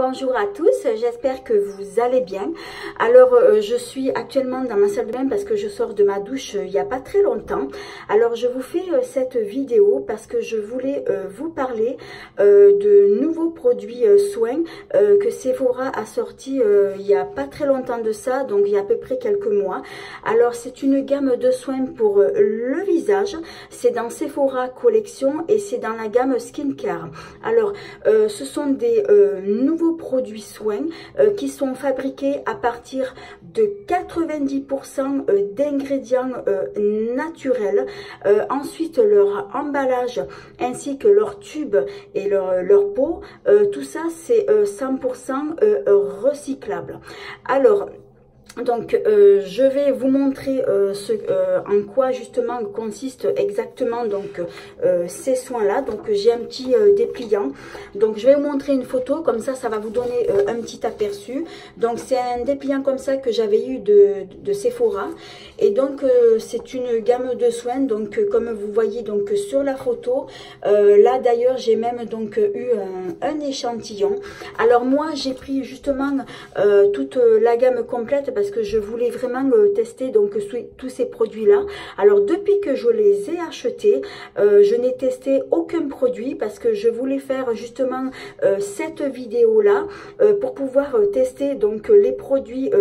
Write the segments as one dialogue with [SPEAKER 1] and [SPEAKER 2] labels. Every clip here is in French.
[SPEAKER 1] bonjour à tous, j'espère que vous allez bien. Alors je suis actuellement dans ma salle de bain parce que je sors de ma douche il n'y a pas très longtemps. Alors je vous fais cette vidéo parce que je voulais vous parler de nouveaux produits soins que Sephora a sorti il n'y a pas très longtemps de ça, donc il y a à peu près quelques mois. Alors c'est une gamme de soins pour le visage, c'est dans Sephora Collection et c'est dans la gamme Skincare. Alors ce sont des nouveaux produits soins qui sont fabriqués à partir de 90% d'ingrédients naturels. Ensuite, leur emballage ainsi que leur tube et leur pot, tout ça c'est 100% recyclable. Alors, donc je vais vous montrer en quoi justement consiste exactement donc ces soins là. Donc j'ai un petit dépliant, donc je vais vous montrer une photo, comme ça va vous donner un petit aperçu. Donc c'est un dépliant comme ça que j'avais eu de Sephora, et donc c'est une gamme de soins, donc comme vous voyez donc sur la photo, là d'ailleurs j'ai même donc eu un échantillon. Alors moi j'ai pris justement toute la gamme complète parce que je voulais vraiment tester donc tous ces produits là. Alors depuis que je les ai achetés, je n'ai testé aucun produit parce que je voulais faire justement cette vidéo là pour pouvoir tester donc les produits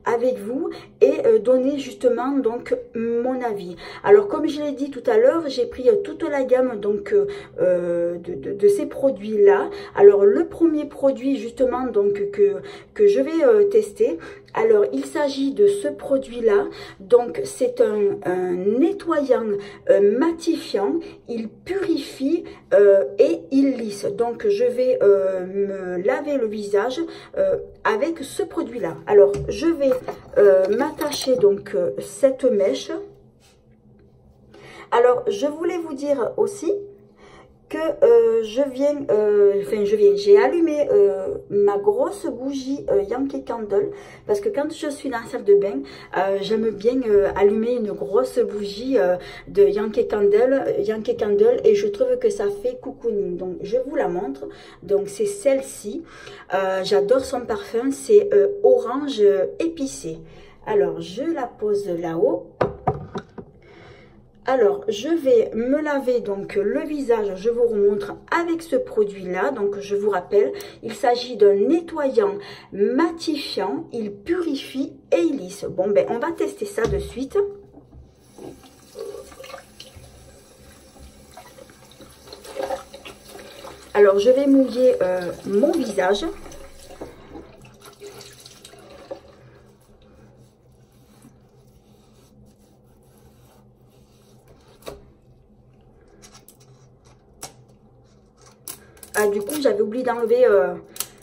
[SPEAKER 1] avec vous et donner justement donc mon avis. Alors comme je l'ai dit tout à l'heure, j'ai pris toute la gamme donc de ces produits là. Alors le premier produit justement donc que je vais tester, alors il s'agit de ce produit là. Donc c'est un nettoyant matifiant, il purifie et il lisse. Donc je vais me laver le visage avec ce produit là. Alors je vais m'attacher donc cette mèche. Alors je voulais vous dire aussi que j'ai allumé ma grosse bougie Yankee Candle, parce que quand je suis dans la salle de bain, j'aime bien allumer une grosse bougie de Yankee Candle, et je trouve que ça fait cocooning. Donc je vous la montre. Donc c'est celle-ci. J'adore son parfum, c'est orange épicé. Alors je la pose là-haut. Alors, je vais me laver donc le visage, je vous remontre avec ce produit-là. Donc, je vous rappelle, il s'agit d'un nettoyant matifiant, il purifie et il lisse. Bon, ben, on va tester ça de suite. Alors, je vais mouiller mon visage. Ah, du coup, j'avais oublié d'enlever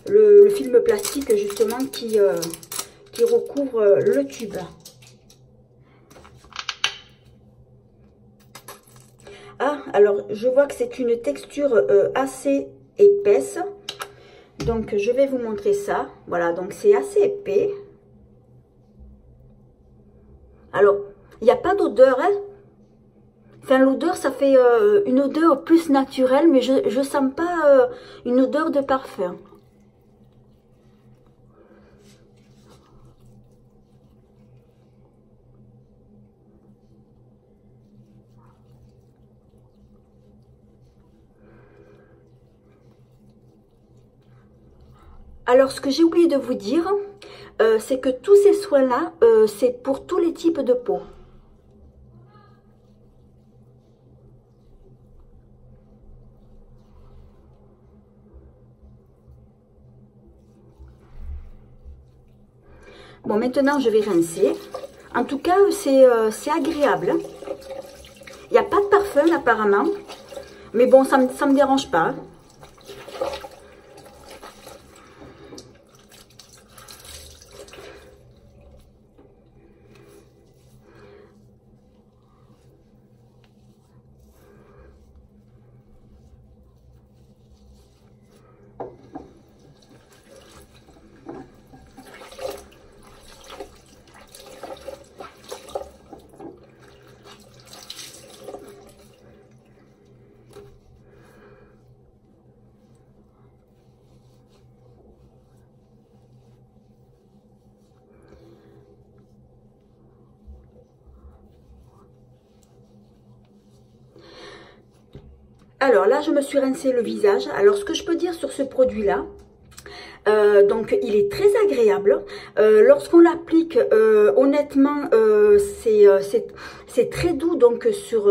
[SPEAKER 1] le film plastique justement qui recouvre le tube. Ah, alors je vois que c'est une texture assez épaisse. Donc je vais vous montrer ça. Voilà, donc c'est assez épais. Alors, il n'y a pas d'odeur, hein. Enfin, l'odeur, ça fait une odeur plus naturelle, mais je sens pas une odeur de parfum. Alors, ce que j'ai oublié de vous dire, c'est que tous ces soins-là, c'est pour tous les types de peau. Bon, maintenant, je vais rincer. En tout cas, c'est agréable. Il n'y a pas de parfum, apparemment. Mais bon, ça me dérange pas. Alors là, je me suis rincé le visage. Alors, ce que je peux dire sur ce produit-là, donc il est très agréable. Lorsqu'on l'applique, honnêtement, c'est très doux donc sur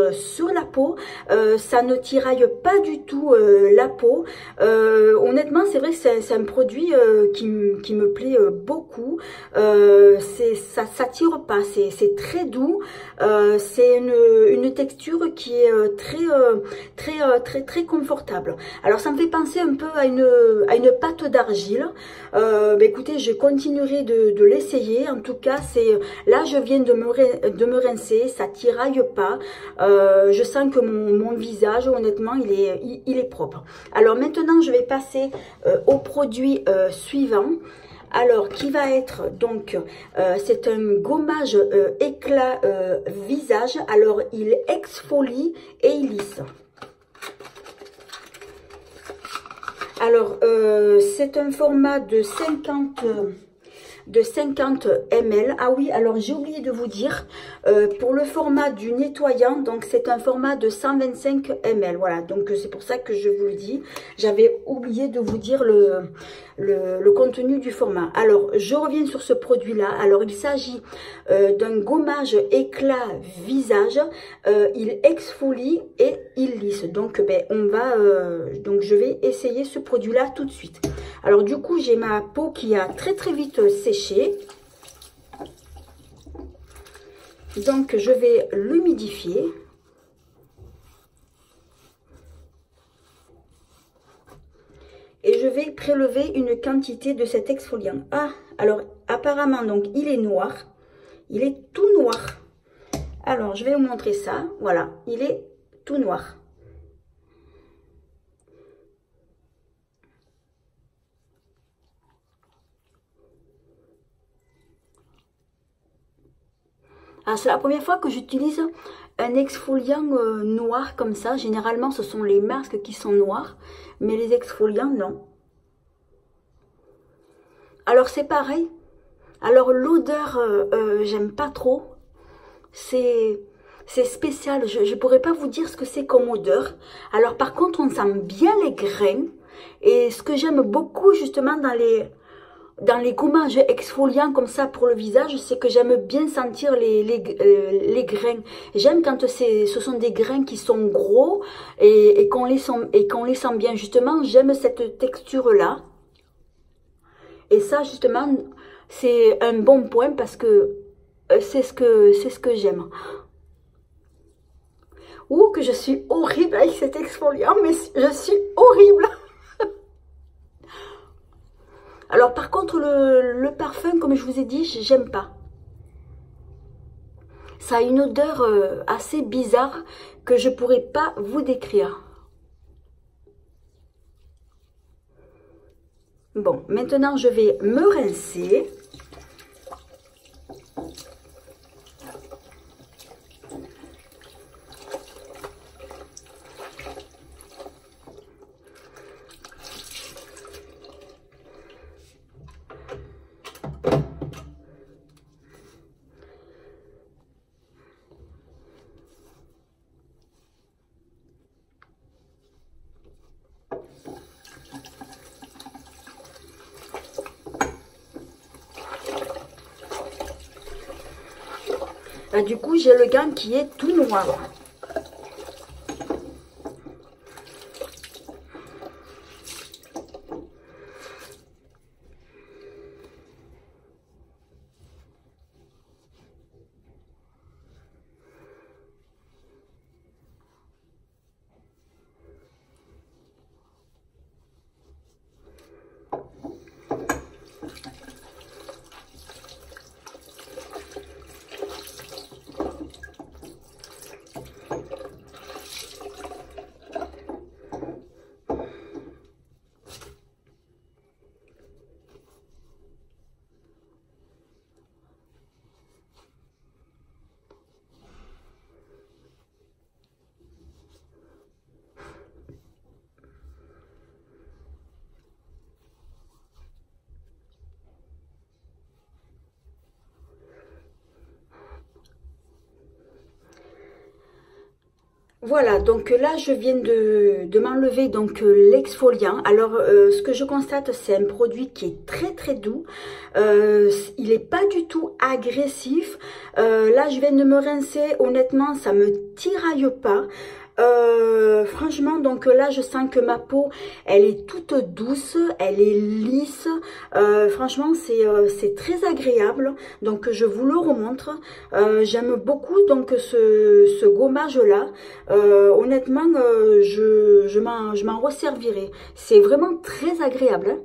[SPEAKER 1] la peau. Ça ne tiraille pas du tout la peau. Honnêtement, c'est vrai que c'est un produit qui me plaît beaucoup. Ça tire pas, c'est très doux. C'est une texture qui est très confortable. Alors ça me fait penser un peu à une pâte d'argile. Écoutez, je continuerai de l'essayer. En tout cas, là je viens de me rincer, ça tiraille pas. Je sens que mon visage, honnêtement, il est propre. Alors maintenant, je vais passer au produit suivant. Alors, qui va être donc, c'est un gommage éclat visage. Alors, il exfolie et il lisse. Alors, c'est un format de 50 ml. Ah oui, alors j'ai oublié de vous dire, pour le format du nettoyant, donc c'est un format de 125 ml. Voilà, donc c'est pour ça que je vous le dis. J'avais oublié de vous dire le contenu du format. Alors, je reviens sur ce produit-là. Alors, il s'agit d'un gommage éclat visage. Il exfolie et il lisse. Donc, donc je vais essayer ce produit-là tout de suite. Alors, du coup, j'ai ma peau qui a très vite séché. Donc, je vais l'humidifier. Et je vais prélever une quantité de cet exfoliant. Ah, alors apparemment, donc il est noir. Il est tout noir. Alors, je vais vous montrer ça. Voilà, il est tout noir. Alors, c'est la première fois que j'utilise un exfoliant noir comme ça. Généralement, ce sont les masques qui sont noirs, mais les exfoliants, non. Alors, c'est pareil. Alors, l'odeur, j'aime pas trop. C'est spécial. Je ne pourrais pas vous dire ce que c'est comme odeur. Alors, par contre, on sent bien les grains. Et ce que j'aime beaucoup, justement, dans les gommages exfoliants comme ça pour le visage, c'est que j'aime bien sentir les grains. J'aime quand ce sont des grains qui sont gros et qu'on les sent bien. Justement, j'aime cette texture-là. Et ça, justement, c'est un bon point parce que c'est ce que j'aime. Ouh, que je suis horrible avec cet exfoliant, mais je suis horrible. Alors par contre, le parfum, comme je vous ai dit, j'aime pas. Ça a une odeur assez bizarre que je pourrais pas vous décrire. Bon, maintenant je vais me rincer. Là, du coup, j'ai le gant qui est tout noir. Voilà, donc là je viens de m'enlever donc l'exfoliant. Alors ce que je constate, c'est un produit qui est très très doux. Il n'est pas du tout agressif. Là je viens de me rincer, honnêtement ça me tiraille pas. Franchement, donc là je sens que ma peau elle est toute douce, elle est lisse. Franchement c'est très agréable, donc je vous le remontre. J'aime beaucoup donc ce gommage là. Honnêtement je m'en resservirai. C'est vraiment très agréable, hein.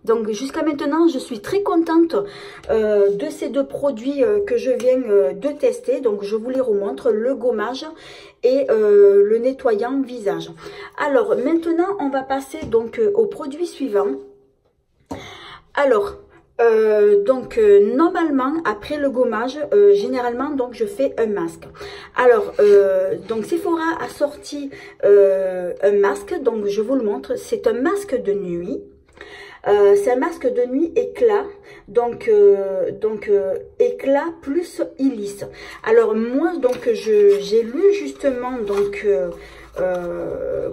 [SPEAKER 1] Donc jusqu'à maintenant, je suis très contente de ces deux produits que je viens de tester. Donc je vous les remontre, le gommage et le nettoyant visage. Alors maintenant, on va passer donc au produit suivant. Alors, normalement après le gommage généralement donc je fais un masque. Alors donc Sephora a sorti un masque, donc je vous le montre. C'est un masque de nuit. C'est un masque de nuit éclat, donc éclat plus illisse. Alors moi donc j'ai lu justement donc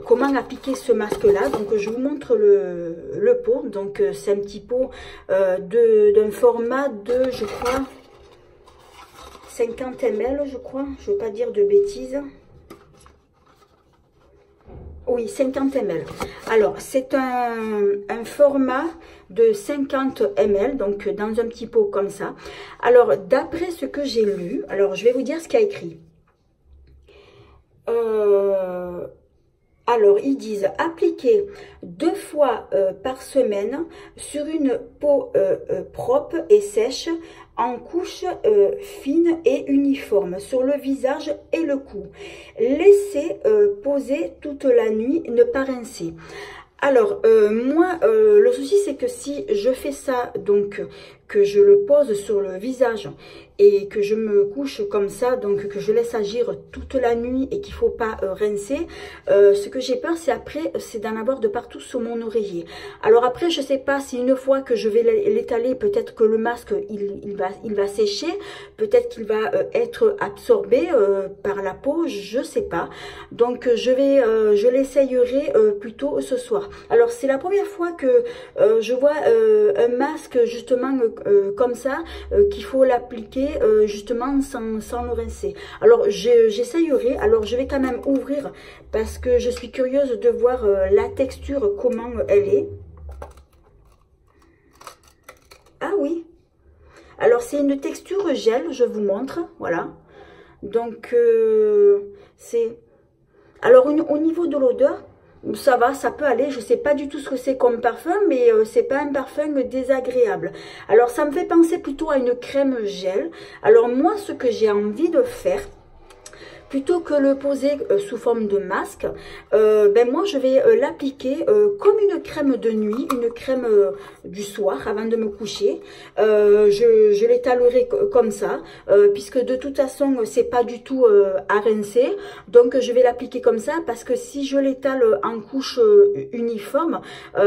[SPEAKER 1] comment appliquer ce masque là. Donc je vous montre le pot. Donc c'est un petit pot d'un format de, je crois, 50 ml, je crois, je ne veux pas dire de bêtises. Oui, 50 ml. Alors, c'est un format de 50 ml, donc dans un petit pot comme ça. Alors, d'après ce que j'ai lu, alors je vais vous dire ce qu'il y a écrit. Alors, ils disent appliquer 2 fois par semaine sur une peau propre et sèche en couche fine et uniforme sur le visage et le cou. Laissez poser toute la nuit, ne pas rincer. Alors, moi, le souci, c'est que si je fais ça, donc, que je le pose sur le visage et que je me couche comme ça, donc que je laisse agir toute la nuit et qu'il ne faut pas rincer, ce que j'ai peur, c'est après, c'est d'en avoir de partout sur mon oreiller. Alors après, je ne sais pas si une fois que je vais l'étaler, peut-être que le masque, il va sécher, peut-être qu'il va être absorbé par la peau, je ne sais pas. Donc, je l'essayerai plutôt ce soir. Alors, c'est la première fois que je vois un masque, justement, comme ça, qu'il faut l'appliquer justement sans le rincer. Alors j'essayerai, alors je vais quand même ouvrir parce que je suis curieuse de voir la texture, comment elle est. Ah oui, alors c'est une texture gel, je vous montre, voilà. Donc c'est, alors au niveau de l'odeur, ça va, ça peut aller. Je sais pas du tout ce que c'est comme parfum, mais c'est pas un parfum désagréable. Alors ça me fait penser plutôt à une crème gel. Alors moi, ce que j'ai envie de faire, plutôt que le poser sous forme de masque, ben moi je vais l'appliquer comme une crème de nuit, une crème du soir avant de me coucher. Je l'étalerai comme ça, puisque de toute façon c'est pas du tout à rincer. Donc je vais l'appliquer comme ça, parce que si je l'étale en couche uniforme,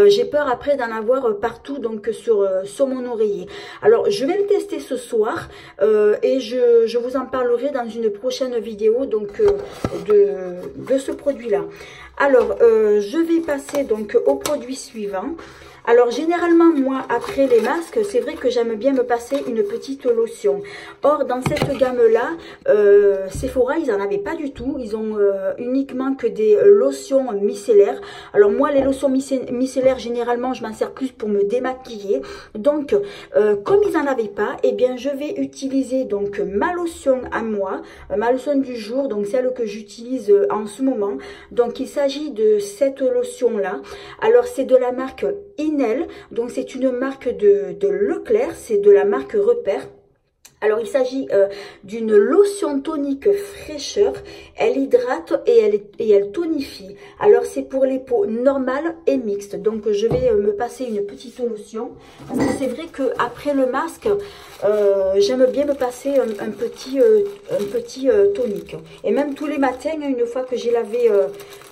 [SPEAKER 1] j'ai peur après d'en avoir partout, donc sur mon oreiller. Alors je vais le tester ce soir et je vous en parlerai dans une prochaine vidéo, donc de ce produit là. Alors je vais passer donc au produit suivant. Alors généralement moi après les masques, c'est vrai que j'aime bien me passer une petite lotion. Or dans cette gamme là, Sephora ils en avaient pas du tout. Ils ont uniquement que des lotions micellaires. Alors moi les lotions micellaires généralement je m'en sers plus pour me démaquiller. Donc comme ils en avaient pas, et bien je vais utiliser donc ma lotion à moi, ma lotion du jour, donc celle que j'utilise en ce moment. Donc il s'agit de cette lotion là. Alors c'est de la marque Inel, donc c'est une marque de Leclerc, c'est de la marque Repère. Alors il s'agit d'une lotion tonique fraîcheur, elle hydrate et elle tonifie. Alors c'est pour les peaux normales et mixtes. Donc je vais me passer une petite lotion, parce que c'est vrai qu'après le masque, j'aime bien me passer un petit tonique. Et même tous les matins, une fois que j'ai lavé,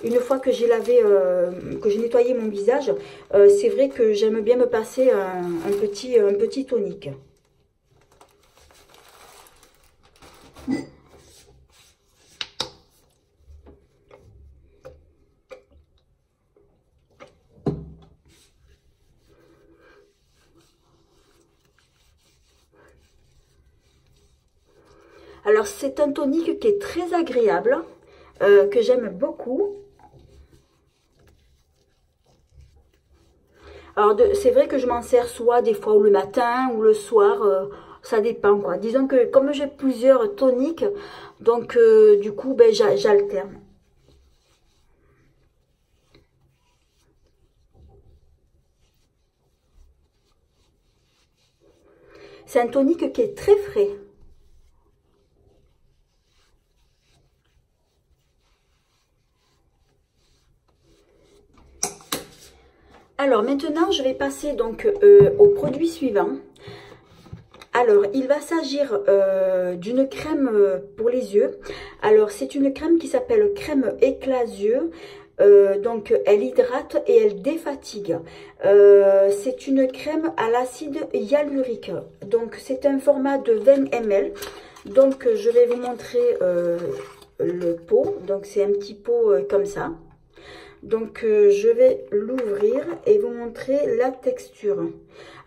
[SPEAKER 1] que j'ai nettoyé mon visage, c'est vrai que j'aime bien me passer un petit tonique. Alors, c'est un tonique qui est très agréable, que j'aime beaucoup. Alors, c'est vrai que je m'en sers soit des fois ou le matin ou le soir, ça dépend quoi. Disons que comme j'ai plusieurs toniques, donc du coup, ben, j'alterne. C'est un tonique qui est très frais. Alors maintenant, je vais passer donc au produit suivant. Alors, il va s'agir d'une crème pour les yeux. Alors, c'est une crème qui s'appelle crème éclat yeux. Donc, elle hydrate et elle défatigue. C'est une crème à l'acide hyaluronique. Donc, c'est un format de 20 ml. Donc, je vais vous montrer le pot. Donc, c'est un petit pot comme ça. Donc, je vais l'ouvrir et vous montrer la texture.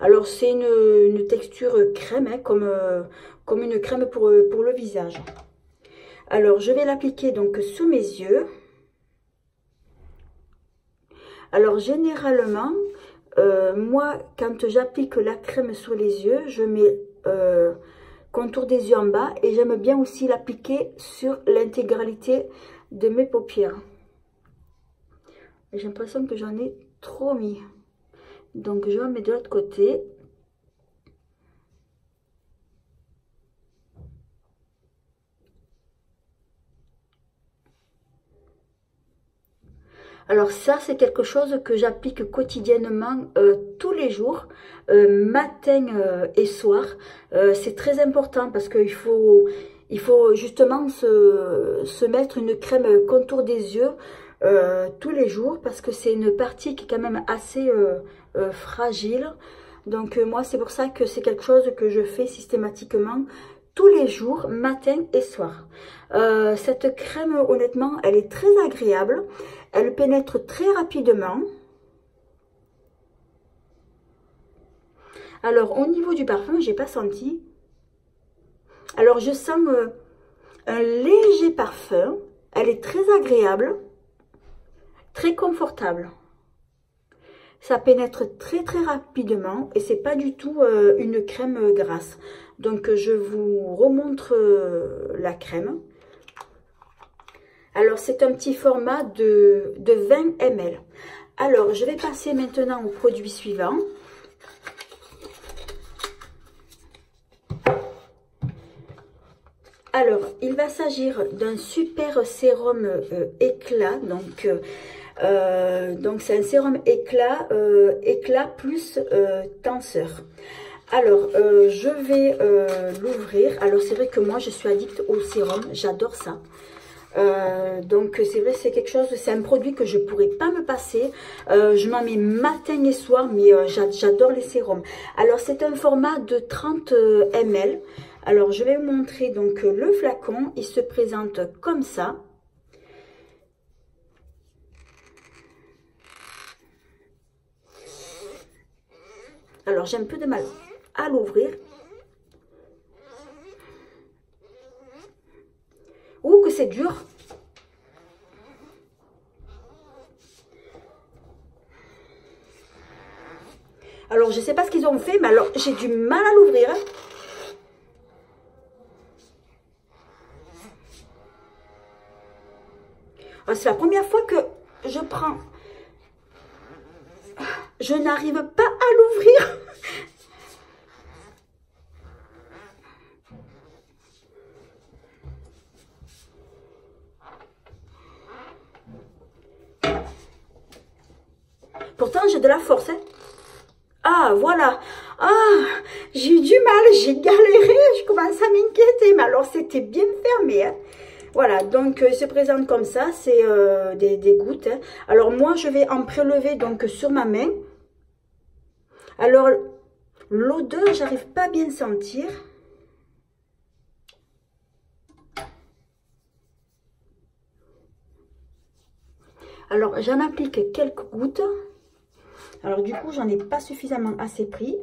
[SPEAKER 1] Alors, c'est une texture crème, hein, comme une crème pour le visage. Alors, je vais l'appliquer donc sous mes yeux. Alors, généralement, moi, quand j'applique la crème sur les yeux, je mets contour des yeux en bas et j'aime bien aussi l'appliquer sur l'intégralité de mes paupières. J'ai l'impression que j'en ai trop mis. Donc, je vais mettre de l'autre côté. Alors ça, c'est quelque chose que j'applique quotidiennement tous les jours, matin et soir. C'est très important parce qu'il faut justement se mettre une crème contour des yeux tous les jours parce que c'est une partie qui est quand même assez fragile. Donc moi, c'est pour ça que c'est quelque chose que je fais systématiquement tous les jours, matin et soir. Cette crème, honnêtement, elle est très agréable. Elle pénètre très rapidement. Alors, au niveau du parfum, j'ai pas senti. Alors, je sens un léger parfum. Elle est très agréable, très confortable. Ça pénètre très très rapidement et c'est pas du tout une crème grasse. Donc, je vous remontre la crème. Alors, c'est un petit format de 20 ml. Alors, je vais passer maintenant au produit suivant. Alors, il va s'agir d'un super sérum éclat. Donc c'est un sérum éclat, éclat plus tenseur. Alors, je vais l'ouvrir. Alors, c'est vrai que moi, je suis addict au sérum. J'adore ça. Donc c'est vrai, c'est quelque chose, c'est un produit que je pourrais pas me passer. Je m'en mets matin et soir, mais j'adore les sérums. Alors c'est un format de 30 ml. Alors je vais vous montrer donc le flacon. Il se présente comme ça. Alors j'ai un peu de mal à l'ouvrir. Ouh, que c'est dur. Alors, je ne sais pas ce qu'ils ont fait, mais alors, j'ai du mal à l'ouvrir. C'est la première fois que je prends. Je n'arrive pas à l'ouvrir. Pourtant, j'ai de la force. Hein. Ah, voilà. Ah, j'ai eu du mal, j'ai galéré, je commence à m'inquiéter. Mais alors, c'était bien fermé. Hein. Voilà, donc, il se présente comme ça. C'est des gouttes. Hein. Alors, moi, je vais en prélever donc sur ma main. Alors, l'odeur, j'arrive pas à bien sentir. Alors, j'en applique quelques gouttes. Alors, du coup, j'en ai pas suffisamment assez pris.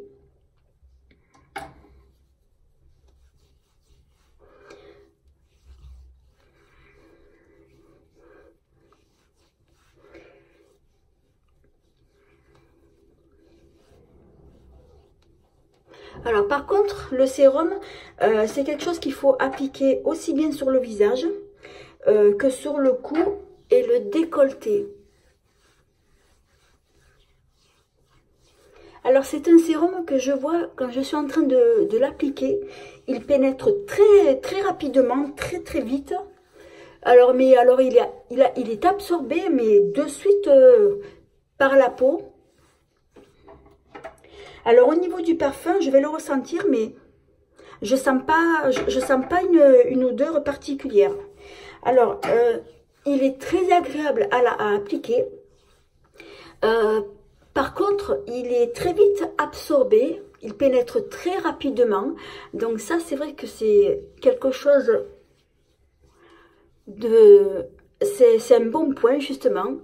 [SPEAKER 1] Alors par contre, le sérum, c'est quelque chose qu'il faut appliquer aussi bien sur le visage que sur le cou et le décolleté. Alors c'est un sérum que je vois quand je suis en train de l'appliquer. Il pénètre très rapidement, très vite. Alors, il est absorbé, mais de suite par la peau. Alors au niveau du parfum, je vais le ressentir, mais je sens pas une odeur particulière. Alors, il est très agréable à appliquer. Par contre, il est très vite absorbé, il pénètre très rapidement. Donc ça, c'est vrai que c'est quelque chose de... C'est un bon point, justement. Vous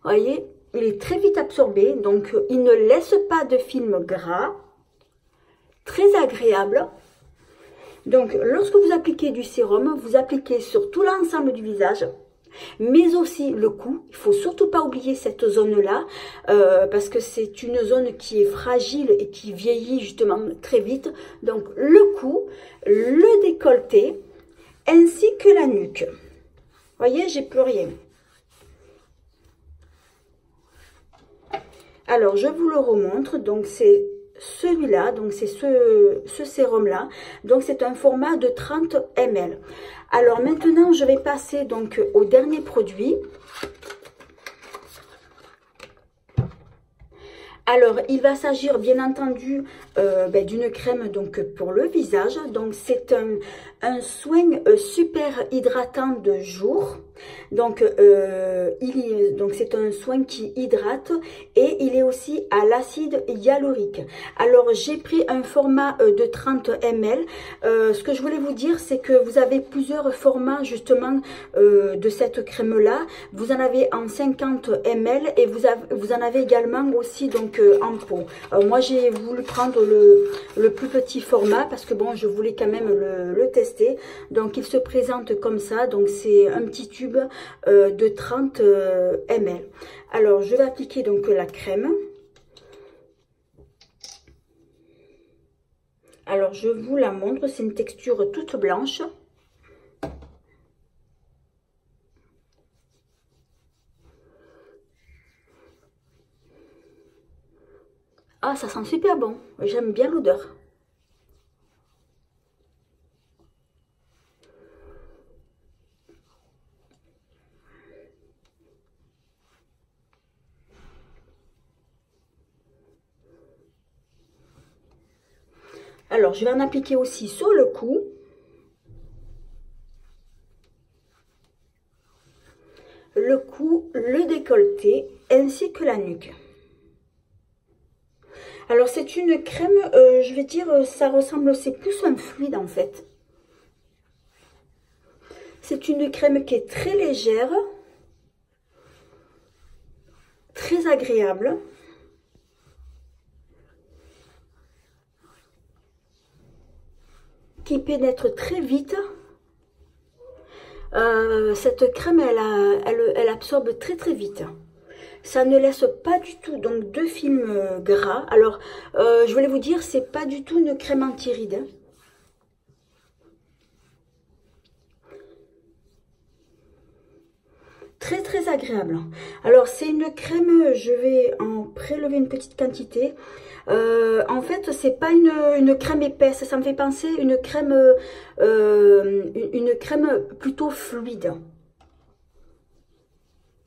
[SPEAKER 1] voyez, il est très vite absorbé, donc il ne laisse pas de film gras. Très agréable. Donc, lorsque vous appliquez du sérum, vous appliquez sur tout l'ensemble du visage, mais aussi le cou. Il faut surtout pas oublier cette zone-là, parce que c'est une zone qui est fragile et qui vieillit justement très vite. Donc, le cou, le décolleté, ainsi que la nuque. Vous voyez, j'ai plus rien. Alors, je vous le remontre. Donc, c'est celui-là, donc c'est ce sérum-là. Donc, c'est un format de 30 ml. Alors, maintenant, je vais passer donc au dernier produit. Alors, il va s'agir bien entendu d'une crème donc pour le visage. Donc, c'est un soin super hydratant de jour. Donc, c'est un soin qui hydrate et il est aussi à l'acide hyaluronique. Alors, j'ai pris un format de 30 ml. Ce que je voulais vous dire, c'est que vous avez plusieurs formats justement de cette crème-là. Vous en avez en 50 ml et vous en avez également aussi donc en pot. Moi, j'ai voulu prendre le plus petit format parce que bon, je voulais quand même le tester. Donc, il se présente comme ça. Donc, c'est un petit tube de 30 ml. Alors, je vais appliquer donc la crème. Alors, je vous la montre. C'est une texture toute blanche. Ah, ça sent super bon. J'aime bien l'odeur. Alors, je vais en appliquer aussi sur le cou. Le cou, le décolleté, ainsi que la nuque. Alors, c'est une crème, je vais dire, ça ressemble, c'est plus un fluide en fait. C'est une crème qui est très légère, très agréable. Qui pénètre très vite. Cette crème, elle absorbe très vite. Ça ne laisse pas du tout donc de film gras. Alors, je voulais vous dire, c'est pas du tout une crème anti-rides. Hein. Très agréable. Alors, c'est une crème, je vais en prélever une petite quantité. En fait, c'est pas une crème épaisse, ça me fait penser une crème plutôt fluide.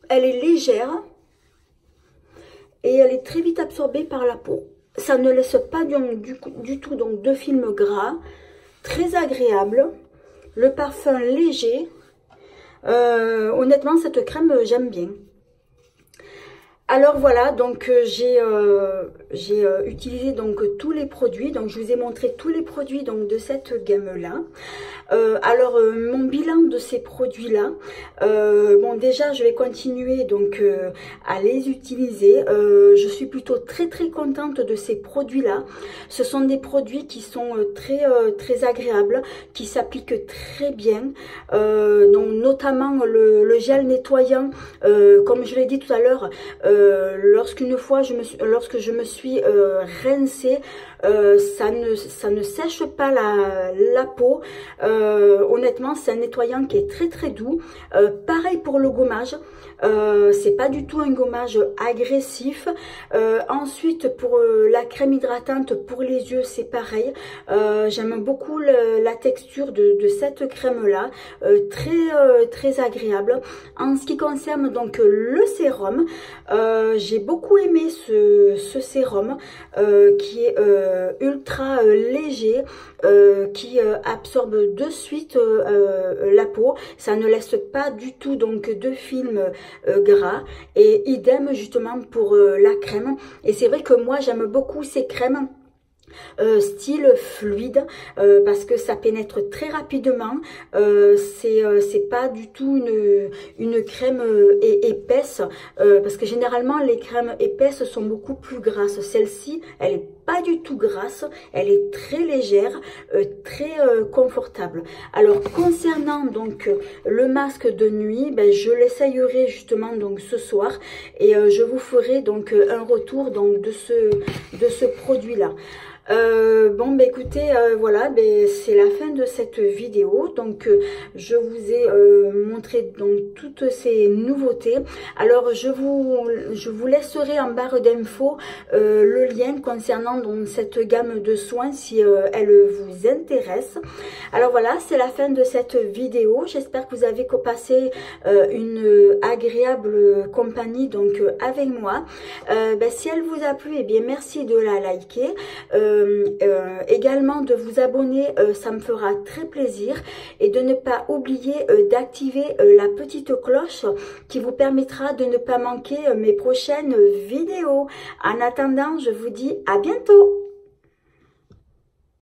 [SPEAKER 1] Elle est légère et elle est très vite absorbée par la peau. Ça ne laisse pas du tout donc de film gras, très agréable. Le parfum léger. Honnêtement, cette crème, j'aime bien. Alors voilà, donc j'ai utilisé donc tous les produits, donc je vous ai montré tous les produits donc de cette gamme-là. Alors mon bilan de ces produits-là, bon déjà je vais continuer donc à les utiliser. Je suis plutôt très contente de ces produits-là. Ce sont des produits qui sont très agréables, qui s'appliquent très bien. Donc notamment le gel nettoyant, comme je l'ai dit tout à l'heure. lorsque je me suis rincée, ça ne sèche pas la peau. Honnêtement, c'est un nettoyant qui est très très doux. Pareil pour le gommage. C'est pas du tout un gommage agressif. Ensuite, pour la crème hydratante pour les yeux, c'est pareil. J'aime beaucoup la texture de cette crème là, très agréable. En ce qui concerne donc le sérum, j'ai beaucoup aimé ce sérum qui est ultra léger, qui absorbe de suite la peau. Ça ne laisse pas du tout donc de film gras, et idem justement pour la crème. Et c'est vrai que moi j'aime beaucoup ces crèmes style fluide, parce que ça pénètre très rapidement. C'est pas du tout une crème épaisse, parce que généralement les crèmes épaisses sont beaucoup plus grasses. Celle-ci, elle est pas du tout grasse, elle est très légère, très confortable. Alors concernant donc le masque de nuit, ben, je l'essayerai justement donc ce soir, et je vous ferai donc un retour donc de ce produit là. Bon, bah écoutez, voilà, c'est la fin de cette vidéo. Donc je vous ai montré donc toutes ces nouveautés. Alors je vous laisserai en barre d'infos le lien concernant donc cette gamme de soins si elle vous intéresse. Alors voilà, c'est la fin de cette vidéo. J'espère que vous avez passé une agréable compagnie donc avec moi. Si elle vous a plu, eh bien merci de la liker. Également de vous abonner, ça me fera très plaisir, et de ne pas oublier d'activer la petite cloche qui vous permettra de ne pas manquer mes prochaines vidéos. En attendant, je vous dis à bientôt.